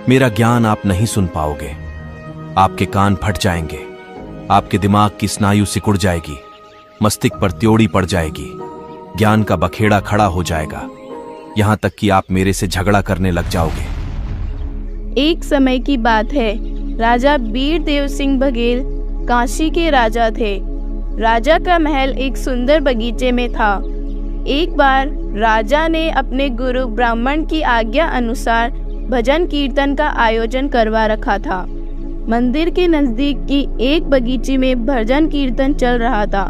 मेरा ज्ञान आप नहीं सुन पाओगे। आपके कान फट जाएंगे, आपके दिमाग की स्नायु सिकुड़ जाएगी, मस्तिष्क पर त्योड़ी पड़ जाएगी, ज्ञान का बखेड़ा खड़ा हो जाएगा, यहां तक कि आप मेरे से झगड़ा करने लग जाओगे। एक समय की बात है, राजा बीरदेव सिंह बघेल काशी के राजा थे। राजा का महल एक सुंदर बगीचे में था। एक बार राजा ने अपने गुरु ब्राह्मण की आज्ञा अनुसार भजन कीर्तन का आयोजन करवा रखा था। मंदिर के नजदीक की एक बगीचे में भजन कीर्तन चल रहा था।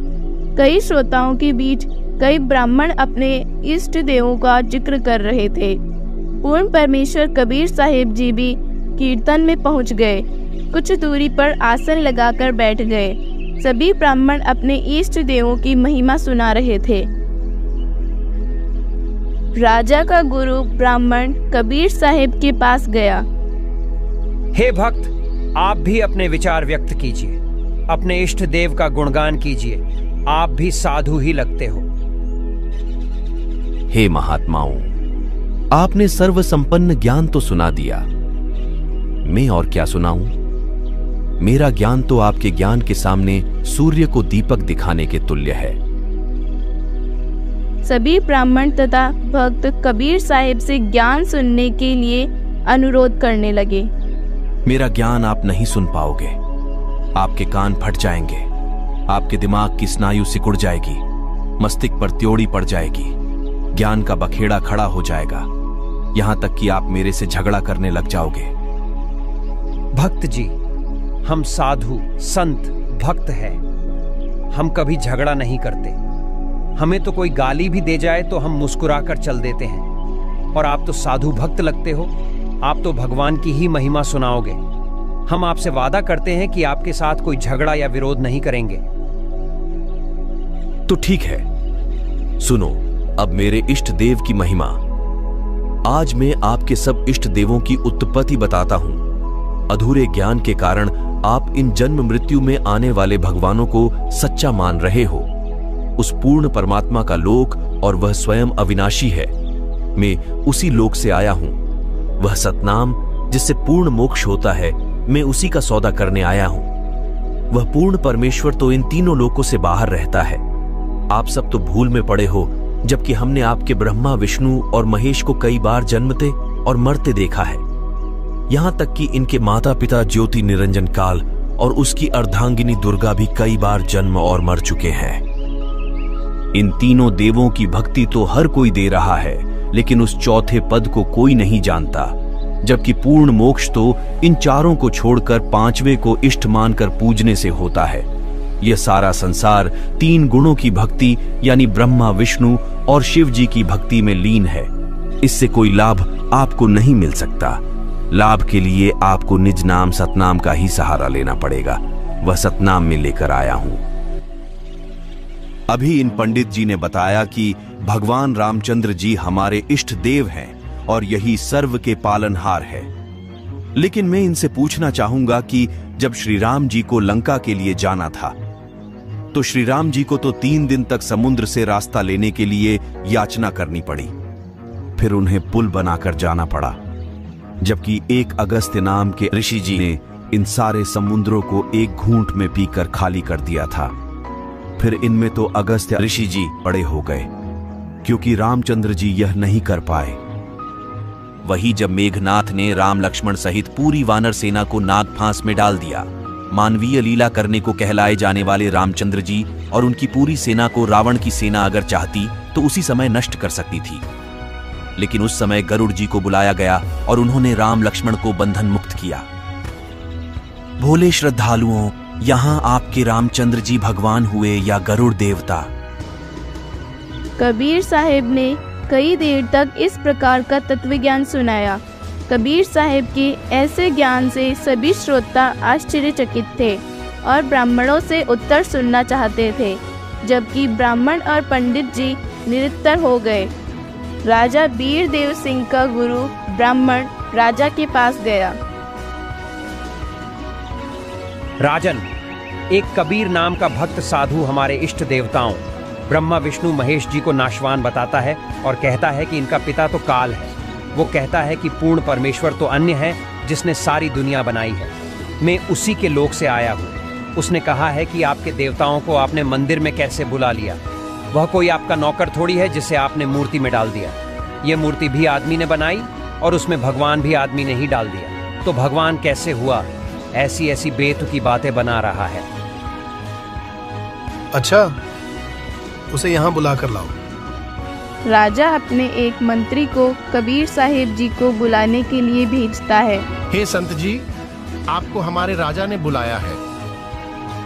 कई श्रोताओं के बीच कई ब्राह्मण अपने इष्ट देवों का जिक्र कर रहे थे। पूर्ण परमेश्वर कबीर साहिब जी भी कीर्तन में पहुंच गए। कुछ दूरी पर आसन लगाकर बैठ गए। सभी ब्राह्मण अपने इष्ट देवों की महिमा सुना रहे थे। राजा का गुरु ब्राह्मण कबीर साहिब के पास गया। हे भक्त, आप भी अपने विचार व्यक्त कीजिए, अपने इष्ट देव का गुणगान कीजिए। आप भी साधु ही लगते हो। हे महात्माओं, आपने सर्व संपन्न ज्ञान तो सुना दिया, मैं और क्या सुनाऊं? मेरा ज्ञान तो आपके ज्ञान के सामने सूर्य को दीपक दिखाने के तुल्य है। सभी ब्राह्मण तथा भक्त कबीर साहिब से ज्ञान सुनने के लिए अनुरोध करने लगे। मेरा ज्ञान आप नहीं सुन पाओगे। आपके कान फट जाएंगे, आपके दिमाग की स्नायु सिकुड़ जाएगी, मस्तिष्क पर त्योड़ी पड़ जाएगी, ज्ञान का बखेड़ा खड़ा हो जाएगा, यहां तक कि आप मेरे से झगड़ा करने लग जाओगे। भक्त जी, हम साधु संत भक्त हैं। हम कभी झगड़ा नहीं करते। हमें तो कोई गाली भी दे जाए तो हम मुस्कुराकर चल देते हैं। और आप तो साधु भक्त लगते हो। आप तो भगवान की ही महिमा सुनाओगे। हम आपसे वादा करते हैं कि आपके साथ कोई झगड़ा या विरोध नहीं करेंगे। तो ठीक है, सुनो अब मेरे इष्ट देव की महिमा। आज मैं आपके सब इष्ट देवों की उत्पत्ति बताता हूं। अधूरे ज्ञान के कारण आप इन जन्म मृत्यु में आने वाले भगवानों को सच्चा मान रहे हो। उस पूर्ण परमात्मा का लोक और वह स्वयं अविनाशी है। मैं उसी लोक से आया हूं। वह सतनाम जिससे पूर्ण मोक्ष होता है, मैं उसी का सौदा करने आया हूं। वह पूर्ण परमेश्वर तो इन तीनों लोकों से बाहर रहता है। आप सब तो भूल में पड़े हो, जबकि हमने आपके ब्रह्मा विष्णु और महेश को कई बार जन्मते और मरते देखा है। यहां तक कि इनके माता पिता ज्योति निरंजन काल और उसकी अर्धांगिनी दुर्गा भी कई बार जन्म और मर चुके हैं। इन तीनों देवों की भक्ति तो हर कोई दे रहा है, लेकिन उस चौथे पद को कोई नहीं जानता। जबकि पूर्ण मोक्ष तो इन चारों को छोड़कर पांचवें को इष्ट मानकर पूजने से होता है। यह सारा संसार तीन गुणों की भक्ति यानी ब्रह्मा विष्णु और शिव जी की भक्ति में लीन है। इससे कोई लाभ आपको नहीं मिल सकता। लाभ के लिए आपको निज नाम सतनाम का ही सहारा लेना पड़ेगा। वह सतनाम में लेकर आया हूं। अभी इन पंडित जी ने बताया कि भगवान रामचंद्र जी हमारे इष्ट देव हैं और यही सर्व के पालनहार है। लेकिन मैं इनसे पूछना चाहूंगा कि जब श्री राम जी को लंका के लिए जाना था, तो श्री राम जी को तो 3 दिन तक समुद्र से रास्ता लेने के लिए याचना करनी पड़ी। फिर उन्हें पुल बनाकर जाना पड़ा। जबकि एक अगस्त्य नाम के ऋषि जी ने इन सारे समुद्रों को एक घूंट में पीकर खाली कर दिया था। फिर इनमें तो अगस्त्य ऋषि जी बड़े हो गए, क्योंकि रामचंद्र जी यह नहीं कर पाए। वही जब मेघनाथ ने राम लक्ष्मण सहित पूरी वानर सेना को नाग फांस में डाल दिया, मानवीय लीला करने को कहलाए जाने वाले रामचंद्र जी और उनकी पूरी सेना को रावण की सेना अगर चाहती तो उसी समय नष्ट कर सकती थी। लेकिन उस समय गरुड़ जी को बुलाया गया और उन्होंने राम लक्ष्मण को बंधन मुक्त किया। भोले श्रद्धालुओं, यहां आपके रामचंद्र जी भगवान हुए या गरुड़ देवता? कबीर साहिब ने कई देर तक इस प्रकार का तत्व ज्ञान सुनाया। कबीर साहिब के ऐसे ज्ञान से सभी श्रोता आश्चर्यचकित थे और ब्राह्मणों से उत्तर सुनना चाहते थे, जबकि ब्राह्मण और पंडित जी निरुत्तर हो गए। राजा बीरदेव सिंह का गुरु ब्राह्मण राजा के पास गया। राजन, एक कबीर नाम का भक्त साधु हमारे इष्ट देवताओं ब्रह्मा विष्णु महेश जी को नाशवान बताता है और कहता है कि इनका पिता तो काल है। वो कहता है कि पूर्ण परमेश्वर तो अन्य है जिसने सारी दुनिया बनाई है। मैं उसी के लोक से आया हूँ। उसने कहा है कि आपके देवताओं को आपने मंदिर में कैसे बुला लिया। वह कोई आपका नौकर थोड़ी है जिसे आपने मूर्ति में डाल दिया। ये मूर्ति भी आदमी ने बनाई और उसमें भगवान भी आदमी ने ही डाल दिया। तो भगवान कैसे हुआ? ऐसी ऐसी बेतुकी बातें बना रहा है। अच्छा, उसे यहाँ बुला कर लाओ। राजा अपने एक मंत्री को कबीर साहिब जी को बुलाने के लिए भेजता है। हे संत जी, आपको हमारे राजा ने बुलाया है।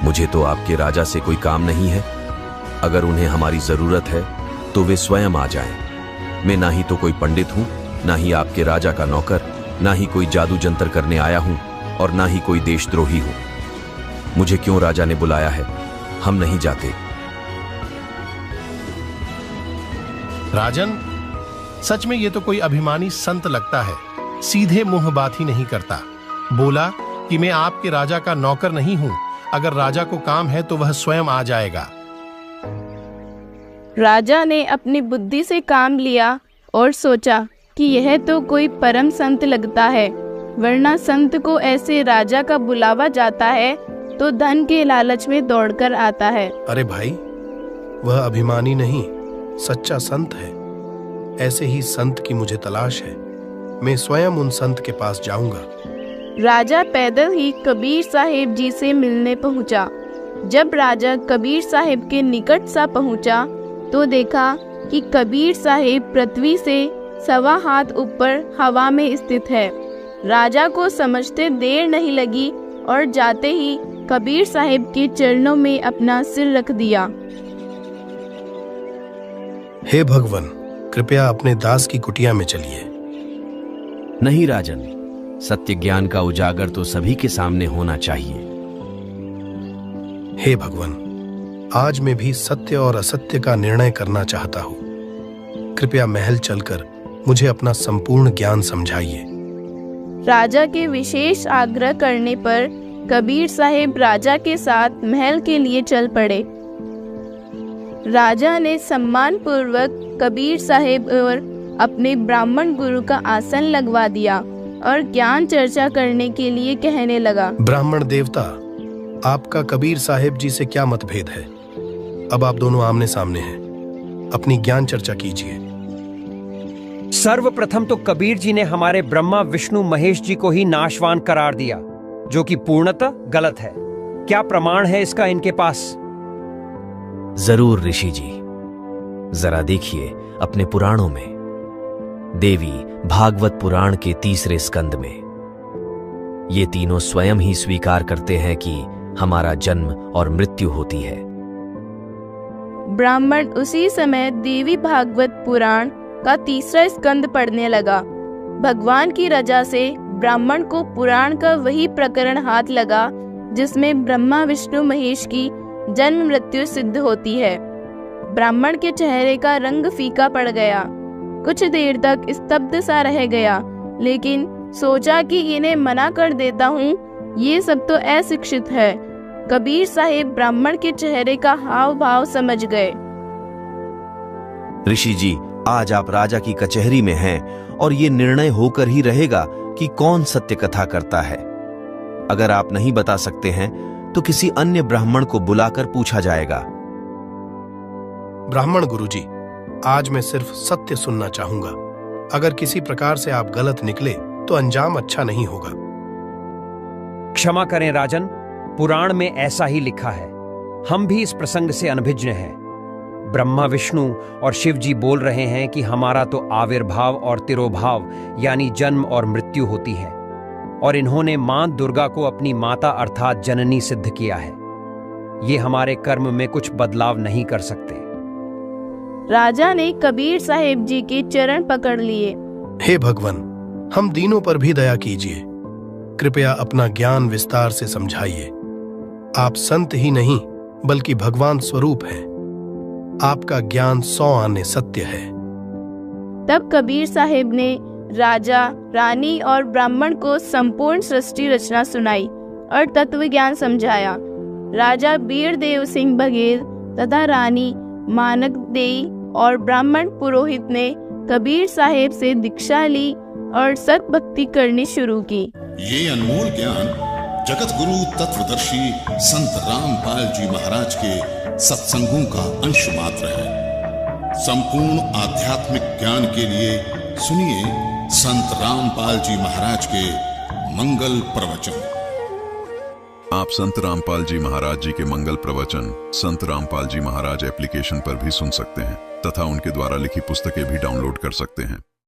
मुझे तो आपके राजा से कोई काम नहीं है। अगर उन्हें हमारी जरूरत है तो वे स्वयं आ जाएं। मैं ना ही तो कोई पंडित हूं, ना ही आपके राजा का नौकर, ना ही कोई जादू जंतर करने आया हूं और ना ही कोई देशद्रोही हूं। मुझे क्यों राजा ने बुलाया है? हम नहीं जाते। राजन, सच में ये तो कोई अभिमानी संत लगता है। सीधे मुंह बात ही नहीं करता। बोला कि मैं आपके राजा का नौकर नहीं हूं। अगर राजा को काम है तो वह स्वयं आ जाएगा। राजा ने अपनी बुद्धि से काम लिया और सोचा कि यह तो कोई परम संत लगता है, वरना संत को ऐसे राजा का बुलावा जाता है तो धन के लालच में दौड़कर आता है। अरे भाई, वह अभिमानी नहीं, सच्चा संत है। ऐसे ही संत की मुझे तलाश है। मैं स्वयं उन संत के पास जाऊंगा। राजा पैदल ही कबीर साहिब जी से मिलने पहुंचा। जब राजा कबीर साहिब के निकट सा पहुंचा तो देखा कि कबीर साहिब पृथ्वी से 1.25 हाथ ऊपर हवा में स्थित है। राजा को समझते देर नहीं लगी और जाते ही कबीर साहिब के चरणों में अपना सिर रख दिया। हे भगवान, कृपया अपने दास की कुटिया में चलिए। नहीं राजन, सत्य ज्ञान का उजागर तो सभी के सामने होना चाहिए। हे भगवान, आज मैं भी सत्य और असत्य का निर्णय करना चाहता हूँ। कृपया महल चलकर मुझे अपना संपूर्ण ज्ञान समझाइए। राजा के विशेष आग्रह करने पर कबीर साहिब राजा के साथ महल के लिए चल पड़े। राजा ने सम्मान पूर्वक कबीर साहिब और अपने ब्राह्मण गुरु का आसन लगवा दिया और ज्ञान चर्चा करने के लिए कहने लगा। ब्राह्मण देवता, आपका कबीर साहिब जी से क्या मतभेद है? अब आप दोनों आमने सामने हैं, अपनी ज्ञान चर्चा कीजिए। सर्वप्रथम तो कबीर जी ने हमारे ब्रह्मा विष्णु महेश जी को ही नाशवान करार दिया, जो कि पूर्णतः गलत है। क्या प्रमाण है इसका इनके पास? जरूर ऋषि जी, जरा देखिए अपने पुराणों में। देवी भागवत पुराण के 3 स्कंद में ये तीनों स्वयं ही स्वीकार करते हैं कि हमारा जन्म और मृत्यु होती है। ब्राह्मण उसी समय देवी भागवत पुराण का 3 स्कंद पढ़ने लगा। भगवान की रजा से ब्राह्मण को पुराण का वही प्रकरण हाथ लगा जिसमें ब्रह्मा विष्णु महेश की जन्म मृत्यु सिद्ध होती है। ब्राह्मण के चेहरे का रंग फीका पड़ गया। कुछ देर तक स्तब्ध सा रह गया, लेकिन सोचा कि इन्हें मना कर देता हूँ, ये सब तो अशिक्षित है। कबीर साहिब ब्राह्मण के चेहरे का हाव भाव समझ गए। ऋषि जी, आज आप राजा की कचहरी में हैं और ये निर्णय होकर ही रहेगा कि कौन सत्य कथा करता है। अगर आप नहीं बता सकते हैं तो किसी अन्य ब्राह्मण को बुलाकर पूछा जाएगा। ब्राह्मण गुरुजी, आज मैं सिर्फ सत्य सुनना चाहूंगा। अगर किसी प्रकार से आप गलत निकले तो अंजाम अच्छा नहीं होगा। क्षमा करें राजन, पुराण में ऐसा ही लिखा है। हम भी इस प्रसंग से अनभिज्ञ हैं। ब्रह्मा विष्णु और शिव जी बोल रहे हैं कि हमारा तो आविर्भाव और तिरोभाव यानी जन्म और मृत्यु होती है, और इन्होंने मां दुर्गा को अपनी माता अर्थात जननी सिद्ध किया है। ये हमारे कर्म में कुछ बदलाव नहीं कर सकते। राजा ने कबीर साहिब जी के चरण पकड़ लिए। हे भगवान, हम दीनों पर भी दया कीजिए। कृपया अपना ज्ञान विस्तार से समझाइए। आप संत ही नहीं बल्कि भगवान स्वरूप हैं। आपका ज्ञान 100 आने सत्य है। तब कबीर साहिब ने राजा, रानी और ब्राह्मण को संपूर्ण सृष्टि रचना सुनाई और तत्व ज्ञान समझाया। राजा बीरदेव सिंह बघेल तथा रानी मानक देई और ब्राह्मण पुरोहित ने कबीर साहिब से दीक्षा ली और सत भक्ति करनी शुरू की। ये अनमोल ज्ञान जगत गुरु तत्वदर्शी संत रामपाल जी महाराज के सत्संगों का अंश मात्र है। संपूर्ण आध्यात्मिक ज्ञान के लिए सुनिए संत रामपाल जी महाराज के मंगल प्रवचन। आप संत रामपाल जी महाराज जी के मंगल प्रवचन संत रामपाल जी महाराज एप्लीकेशन पर भी सुन सकते हैं तथा उनके द्वारा लिखी पुस्तकें भी डाउनलोड कर सकते हैं।